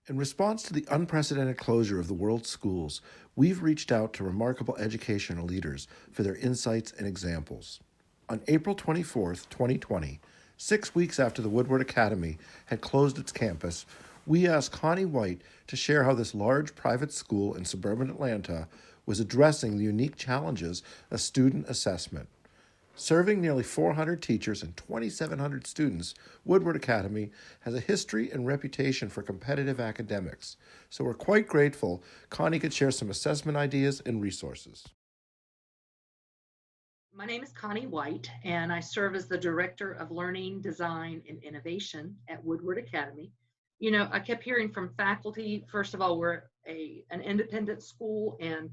In response to the unprecedented closure of the world's schools, we've reached out to remarkable educational leaders for their insights and examples. On April 24th, 2020, 6 weeks after the Woodward Academy had closed its campus, we asked Connie White to share how this large private school in suburban Atlanta was addressing the unique challenges of student assessment. Serving nearly 400 teachers and 2,700 students, Woodward Academy has a history and reputation for competitive academics, so we're quite grateful Connie could share some assessment ideas and resources. My name is Connie White, and I serve as the Director of Learning, Design, and Innovation at Woodward Academy. You know, I kept hearing from faculty, first of all, we're an independent school, and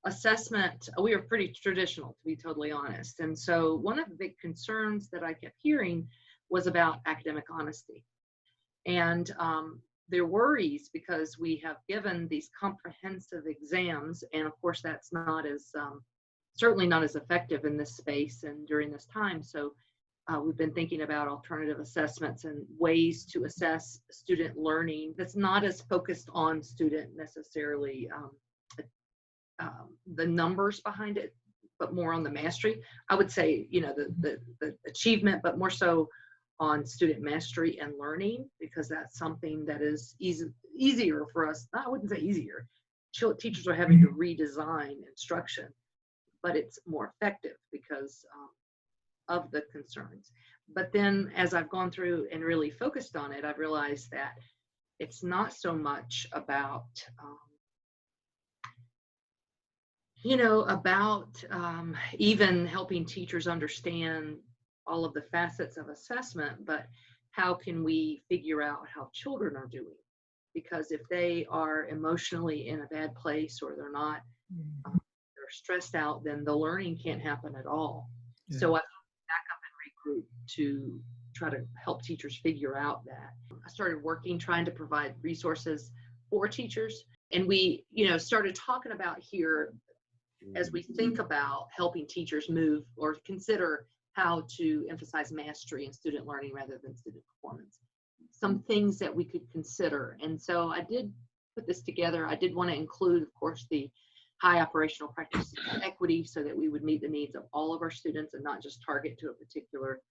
assessment, we are pretty traditional, to be totally honest. And so one of the big concerns that I kept hearing was about academic honesty. And their worries because we have given these comprehensive exams, and of course that's not as, certainly not as effective in this space and during this time. So we've been thinking about alternative assessments and ways to assess student learning that's not as focused on student necessarily the numbers behind it, but more on the mastery. I would say, you know, the achievement, but more so on student mastery and learning, because that's something that is easier for us. I wouldn't say easier. Teachers are having to redesign instruction, but it's more effective because of the concerns. But then as I've gone through and really focused on it, I've realized that it's not so much about even helping teachers understand all of the facets of assessment, but how can we figure out how children are doing? Because if they are emotionally in a bad place or they're not, they're stressed out, then the learning can't happen at all. Yeah. So I back up and regroup to try to help teachers figure out that. I started working, trying to provide resources for teachers. And we, started talking about here as we think about helping teachers move or consider how to emphasize mastery in student learning rather than student performance. Some things that we could consider. And so I did put this together. I did want to include, of course, the high operational practice equity so that we would meet the needs of all of our students and not just target to a particular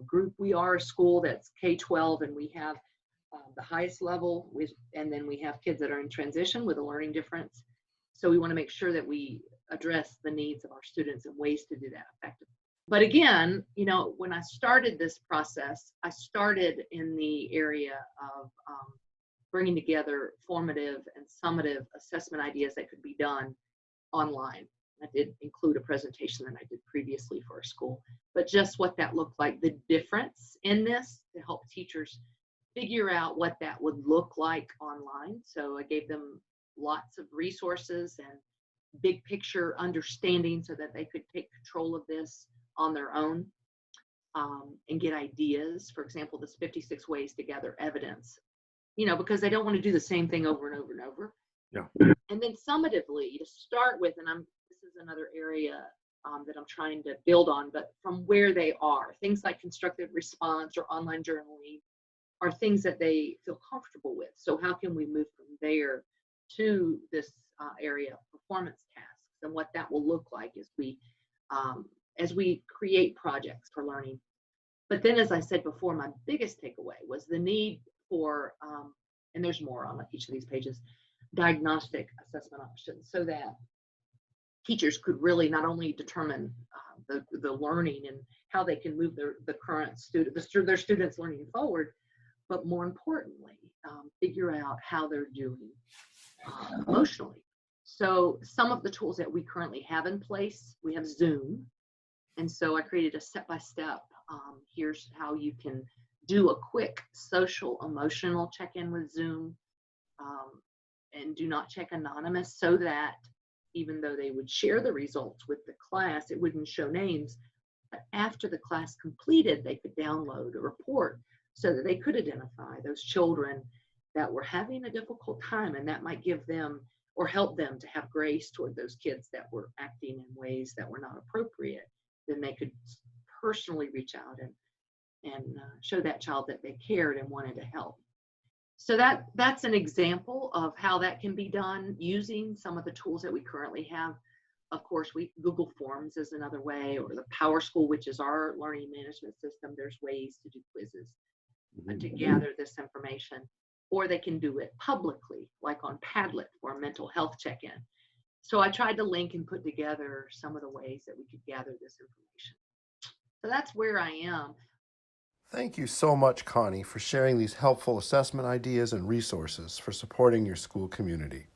group. We are a school that's K-12 and we have the highest level and then we have kids that are in transition with a learning difference. So we want to make sure that we address the needs of our students and ways to do that effectively. But again, when I started this process, I started in the area of bringing together formative and summative assessment ideas that could be done online. I did include a presentation that I did previously for our school, but just what that looked like, the difference in this to help teachers figure out what that would look like online. So I gave them lots of resources and big picture understanding so that they could take control of this on their own and get ideas. For example, this 56 ways to gather evidence, because they don't want to do the same thing over and over and over. Yeah. And then summatively to start with, and this is another area that I'm trying to build on, but from where they are, things like constructive response or online journaling are things that they feel comfortable with. So how can we move from there to this area of performance tasks and what that will look like as we create projects for learning. But then, as I said before, my biggest takeaway was the need for, and there's more on each of these pages, diagnostic assessment options so that teachers could really not only determine the learning and how they can move the current their students learning forward, but more importantly, figure out how they're doing emotionally. So some of the tools that we currently have in place, we have Zoom. And so I created a step-by-step, here's how you can do a quick social emotional check-in with Zoom and do not check anonymous so that even though they would share the results with the class, it wouldn't show names. But after the class completed, they could download a report so that they could identify those children that were having a difficult time, and that might give them or help them to have grace toward those kids that were acting in ways that were not appropriate. Then they could personally reach out and show that child that they cared and wanted to help. So that's an example of how that can be done using some of the tools that we currently have. Of course, Google Forms is another way, or the PowerSchool, which is our learning management system. There's ways to do quizzes to gather this information, or they can do it publicly, like on Padlet for a mental health check-in. So I tried to link and put together some of the ways that we could gather this information. So that's where I am. Thank you so much, Connie, for sharing these helpful assessment ideas and resources for supporting your school community.